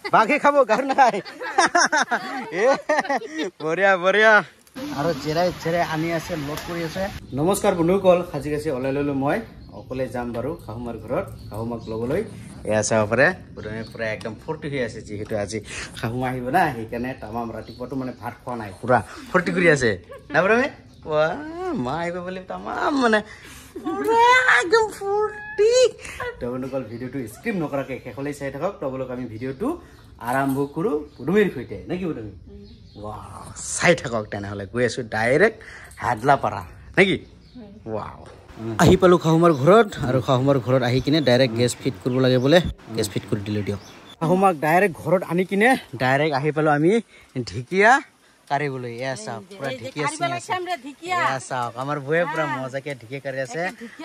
বাঘে খাব গাহৰি নাখায় বঢ়িয়া বঢ়িয়া আৰু চেৰাই আনি আছে লোড কৰি আছে নমস্কাৰ বন্ধুসকল সাজি কাছি ওলাই ললো মই অকলে যাম বাৰু শাহুমাৰ ঘৰত শাহুমাক ল'বলৈ এয়া চাব পাৰে পুৰা একদম ফূৰ্তি হৈ আছে যিহেতু আজি শাহুমা আহিব না সেইকাৰণে তামাম ৰাতিপুৱাটো মানে ভাত খোৱা নাই পুৰা ফূৰ্তি কৰি আছে না বাৰু মা আহিব বুলি তামাম মানে একদম ফূৰ্তি তোমালোকৰ ভিডিঅ'টো স্কিপ নকৰাকে শেষলৈ চাই থাকক তোমালোক আমি ভিডিঅ'টো আৰম্ভ কৰোঁ পুদুমিৰ সৈতে নেকি পুদুমি ৱাও চাই থাকক তেনেহ'লে গৈ আছোঁ ডাইৰেক্ট হাদলাপাৰা নেকি ৱাও আহি পালোঁ শাহুমাৰ ঘৰত আৰু শাহুমাৰ ঘৰত আহি কিনে ডাইৰেক্ট গেছ ফিট কৰিব লাগে বোলে গেছ ফিট কৰি দিলোঁ দিয়ক শাহুমাক ডাইৰেক্ট ঘৰত আনি কিনে ডাইৰেক্ট আহি পালোঁ আমি ঢেকীয়া কাৰিবলৈ এয়া চাওক পুৰা ঢেকীয়া এয়া চাওক আমাৰ বৌয়ে পুৰা মজাকে ঢেকীয়া কাৰি আছে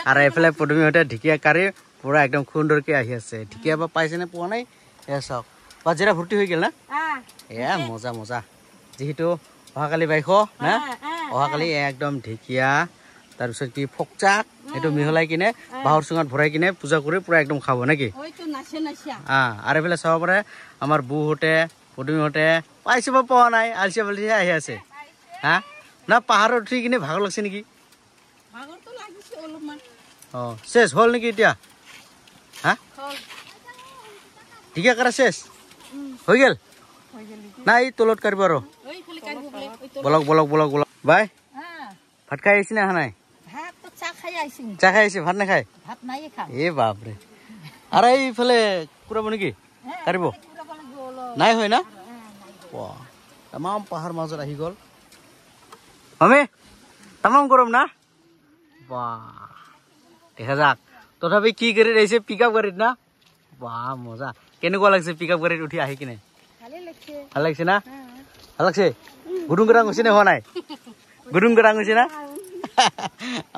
আৰু এইফালে পদুমিহঁতে ঢেকীয়া কাৰি পুৰা একদম সুন্দৰকৈ আহি আছে ঢেকীয়া বা পাইছেনে পোৱা নাই এয়া চাওক বাজেৰা ভৰ্তি হৈ গ'ল না এয়া মজা মজা যিহেতু অহাকালি বাইশ না অহাকালি একদম ঢেকীয়া তাৰপিছত কি ফকচাক এইটো মিহলাই কিনে বাঁহৰ চুঙাত ভৰাই কিনে পূজা কৰি পুৰা একদম খাব নেকি আৰু এইফালে চাব পাৰে আমাৰ বৌহঁতে পদুমিহঁতে পাইছে বা পোৱা নাই আলচিয়া বালচিয়া আহি আছে হা না পাহাৰত উঠি কিনে ভাগৰ লাগছে নেকি অঁ চেছ হ'ল নেকি এতিয়া হা ঢেকীয়া কাৰা চেছ হৈ গ'ল না এই তলত কাৰিব আৰু বলক বলক বলক বলক বাই ভাত খাই আহিছে নে অহা নাই চাহ খাই আহিছে ভাত নাখায় এ বাপৰে আৰু এইফালে কুৰাব নেকি কাৰিব নাই হয় না তামাম পাহাৰ মাজত আহি গ'ল আমি তামাম গৰম না বাহ দেখা যাক তথাপি কি গাড়ীত আহিছে পিক আপ গাড়ীত না বাহ মজা কেনেকুৱা লাগিছে পিক আপ গাড়ীত উঠি আহি কিনে ভাল লাগিছে না ভাল লাগছে গুডুং গৰাং হৈছে নে হোৱা নাই গুডুং গৰাং হৈছে না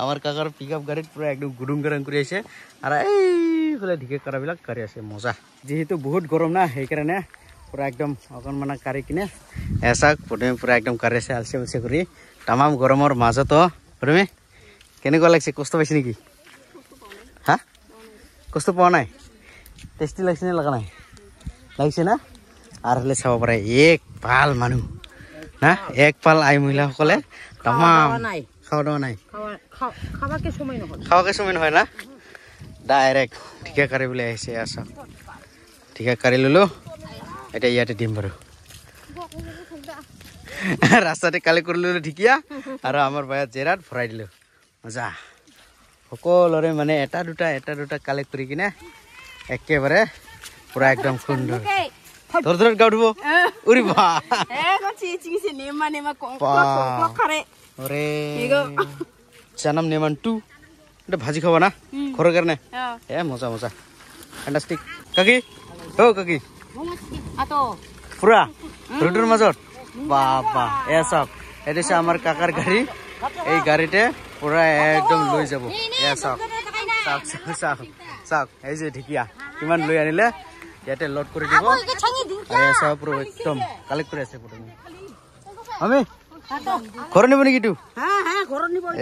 আমাৰ কাকাৰ পিক আপ গাড়ীত পুৰা একদম গুডুং গৰাং কৰি আহিছে আৰু এইফালে ঢেকীয়া কাৰাবিলাক কাৰি আছে মজা যিহেতু বহুত গৰম না সেইকাৰণে পুৰা একদম অকণমান কাৰি কিনে এচাক পদুমি পুৰা একদম কাৰি আছে আলচি আলচি কৰি তামাম গৰমৰ মাজতো পদুমি কেনেকুৱা লাগিছে কষ্ট পাইছে নেকি হা কষ্ট পোৱা নাই টেষ্টি লাগিছে নে লগা নাই লাগিছে না আৰু হ'লে চাব পাৰে এক পাল মানুহ না এক পাল আই মহিলাসকলে তামাম খাওয়া দাওয়া নাই খাওয়াকে সময় নহয় না ডাইৰেক্ট ঢেকীয়া কাৰিবলৈ আহিছে আছা ঢেকীয়া কাৰি ল'লোঁ এতিয়া ইয়াতে দিম বাৰু ৰাস্তাতে কালি কৰি ল'লোঁ ঢেকীয়া আৰু আমাৰ বায়াত জেৰাত ভৰাই দিলোঁ মজা সকলোৰে মানে এটা দুটা কালেক্ট কৰি কিনে একেবাৰে পুৰা একদম সুন্দৰ ধৰ ধৰ গাঁও ধুব উৰি বা জানাম নেমান টু এটা ভাজি খাব না ঘৰৰ কাৰণে এ মজা মজা ফেণ্টাষ্টিক কাকি অ কাকি পুৰা ৰোডৰ মাজত বাবা এ চাওক এইটো হৈছে আমাৰ কাকাৰ গাড়ী এই গাড়ীতে পুৰা একদম লৈ যাব এ চাওক চাওক চাওক চাওক এই যে ঢেকীয়া কিমান লৈ আনিলে ইয়াতে লোড কৰি দিব এ চাওক পুৰা একদম কালেক্ট কৰি আছে পুৰা আমি ঘৰত নিব নেকি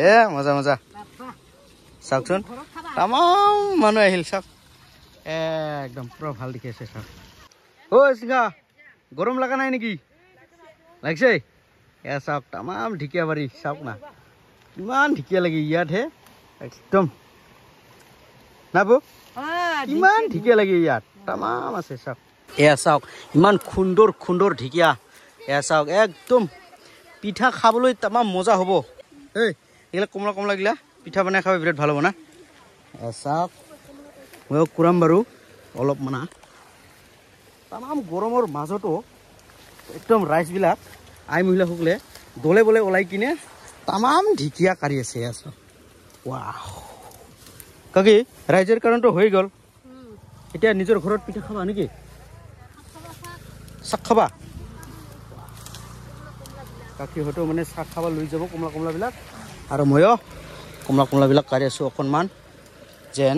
এ মজা মজা চাওকচোন তামাম মানুহ আহিল চাওক একদম পুৰা ভাল দেখি আছে চাওক ঐ চিখা গৰম লগা নাই নেকি লাগিছে এয়া চাওক তামাম ঢেকীয়া বাৰী চাওক না ইমান ঢেকীয়া লাগে ইয়াতহে একদম না বৌ ইমান ঢেকীয়া লাগে ইয়াত তামাম আছে চাওক এয়া চাওক ইমান সুন্দৰ সুন্দৰ ঢেকীয়া এয়া চাওক একদম পিঠা খাবলৈ তামাম মজা হ'ব এই এইগিলা কমলা কমলা গিলা পিঠা বনাই খাব বিৰাট ভাল হ'ব না চাওক মই কুৰাম বাৰু অলপ মানা তামাম গৰমৰ মাজতো একদম ৰাইজবিলাক আই মহিলাসকলে দলে বলে ওলাই কিনে তামাম ঢেকীয়া কাৰি আছে ৱাহ কাকি ৰাইজৰ কাৰণেতো হৈ গ'ল এতিয়া নিজৰ ঘৰত পিঠা খাবা নেকি চাক খাবা কাকি হয়তো মানে চাক খাব লৈ যাব কমলা কমলাবিলাক আৰু ময়ো কমলা কমলাবিলাক কাৰি আছোঁ অকণমান যেন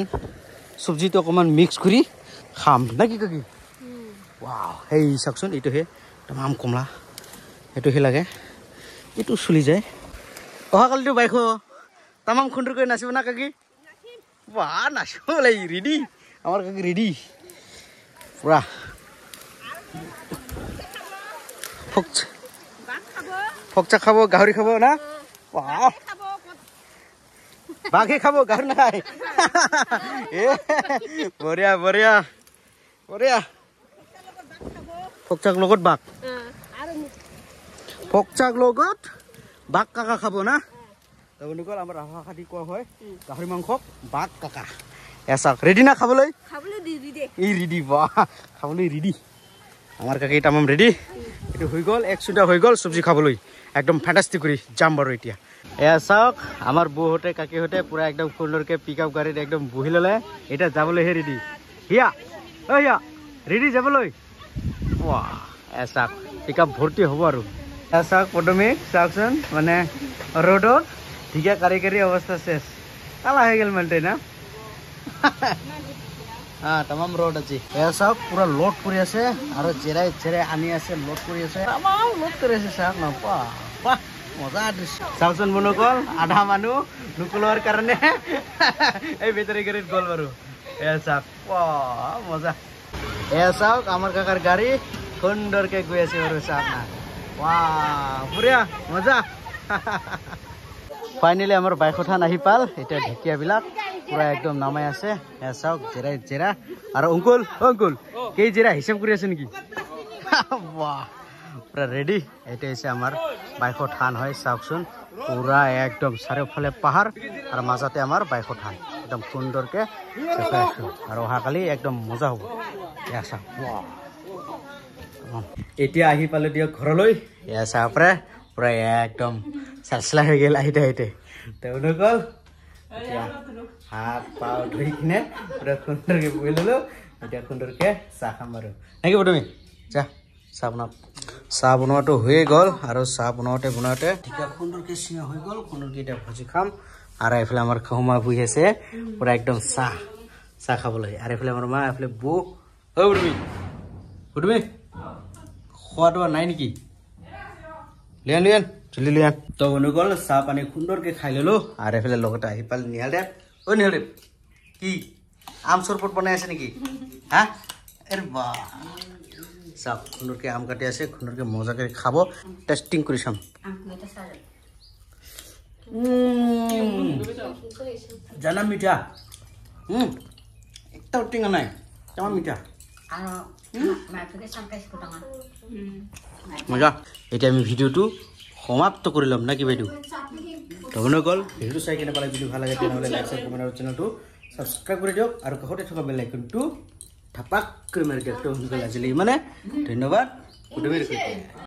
চব্জিটো অকণমান মিক্স কৰি খাম নাকি কাকি ৱাও সেই চাওকচোন এইটোহে তামাম কমলা এইটোহে লাগে এইটো চলি যায় অহাকালিতো বাইক তামাম খুন্দুৰকৈ নাচিব না কাকি বাহ নাচিব লাগে ৰেডি আমাৰ কাকি ৰেডি পুৰা ফকচা খাব গাহৰি খাব না বাঘে খাব গাহৰি নাই বঢ়িয়া বঢ়িয়া বঢ়িয়া ফকচাক লগত বাঘ ফকচাক লগত বাঘ কাকা খাব না বন্ধুসকল আমাৰ ৰাভা ভাষাত কোৱা হয় গাহৰি মাংসক বাঘ কাকা এচাক ৰেডি না খাবলৈ এই ৰেডি বাহ খাবলৈ ৰেডি আমাৰ কাকি তামাম ৰেডি এইটো হৈ গ'ল এক চুটা হৈ গ'ল চব্জি খাবলৈ একদম ফ্যান্টাস্টিক কৰি যাম বাৰু এতিয়া এয়া চাওক আমাৰ বৌহতে কাকিহতে পুৰা একদম সুন্দৰকে পিকআপ গাড়ীত একদম বহি ললে এটা যাবলৈ হে ৰেডি হিয়া ঐ হিয়া ৰেডি যাবলৈ বাহ এয়া চাওক পিকআপ ভৰ্তি হ'ব আৰু এয়া চাওক পদমী চাওকচোন মানে ৰ'দত ঠিকা কাৰিকৰী অৱস্থা শেষ কালা হৈ গ'ল মানে না তামাম ৰ'দ আজি এয়া চাওক পুৰা লোড কৰি আছে আৰু জেৰাই জেৰাই আনি আছে লোড কৰি আছে তামাম লোড কৰি আছে চাওক না বাহ মজা দৃশ্য চাওকচোন বন্ধুসকল আধা মানুহ নুকুলোৱাৰ কাৰণে এই বেটাৰী গাড়ীত গ'ল বাৰু এয়া চাওক মজা এয়া চাওক আমাৰ কাকাৰ গাড়ী সুন্দৰকে গৈ আছে বাৰু চাওক না বঢ়িয়া মজা ফাইনেলি আমাৰ বাইকখন আহি পাল এতিয়া ঢেকীয়াবিলাক পুৰা একদম নামাই আছে এয়া চাওক জেৰাই জেৰা আৰু অংকুল কেই জেৰা হিচাপ কৰি আছে নেকি বাহ পুৰা ৰেডি এটা হৈছে আমাৰ বাইকৰ থান হয় চাওকচোন পুৰা একদম চাৰিওফালে পাহাৰ আৰু মাজতে আমাৰ বাইকৰ থান একদম সুন্দৰকে দেখাই আছো আৰু অহাকালি একদম মজা হ'ব এয়া চাওক এতিয়া আহি পালো দিয়ক ঘৰলৈ এয়া চাওক পুৰা একদম চালচলা হৈ গ'ল আহিতে আহিতে তেওঁলোকৰ এতিয়া হাত পাও ধুই কিনে পুৰা সুন্দৰকে বহি ললো এতিয়া সুন্দৰকে চাহ খাম বাৰু নেকি তুমি যা চাহ বনোৱাটো হৈয়ে গ'ল আৰু চাহ বনাওঁতে এতিয়া সুন্দৰকে চিঙা হৈ গ'ল সুন্দৰকে এতিয়া ভাজি খাম আৰু এইফালে আমাৰ শাহুমা বহি আছে পুৰা একদম চাহ খাবলৈ আৰু এইফালে আমাৰ মা এইফালে বৌ তুমি খোৱাটো নাই নেকি লিয়ান জলদি লিয়ান তো বন্ধুসকল চাহ পানী সুন্দৰকে খাই ললো আৰু এইফালে লগতে আহি পালে নিহালদেৱ নিহালদেৱ কি আম চৰবত বনাই আছে নেকি হা এৰ বাহ চাওক সুন্দৰকে আম কাটি আছে সুন্দৰকে মজাকে খাব টেষ্টিং কৰি চাম জানা মিঠা একটা টেঙা নাই কেমন মিঠা মজা এতিয়া আমি ভিডিঅ'টো সমাপ্ত কৰি ল'ম নাকি বাইদেউ তো বন্ধুসকল ভিডিঅ'টো চাই কেনে পালে যদি ভাল লাগে তেনেহ'লে লাইক শ্বেয়াৰ কমেণ্ট আৰু চেনেলটো ছাবস্ক্ৰাইব কৰি দিয়ক আৰু কাষতে থকা বেল আইকনটো ধাপাক কৰি মাৰি দিয়ক তো সোনকালে আজিলৈ মানে ধন্যবাদ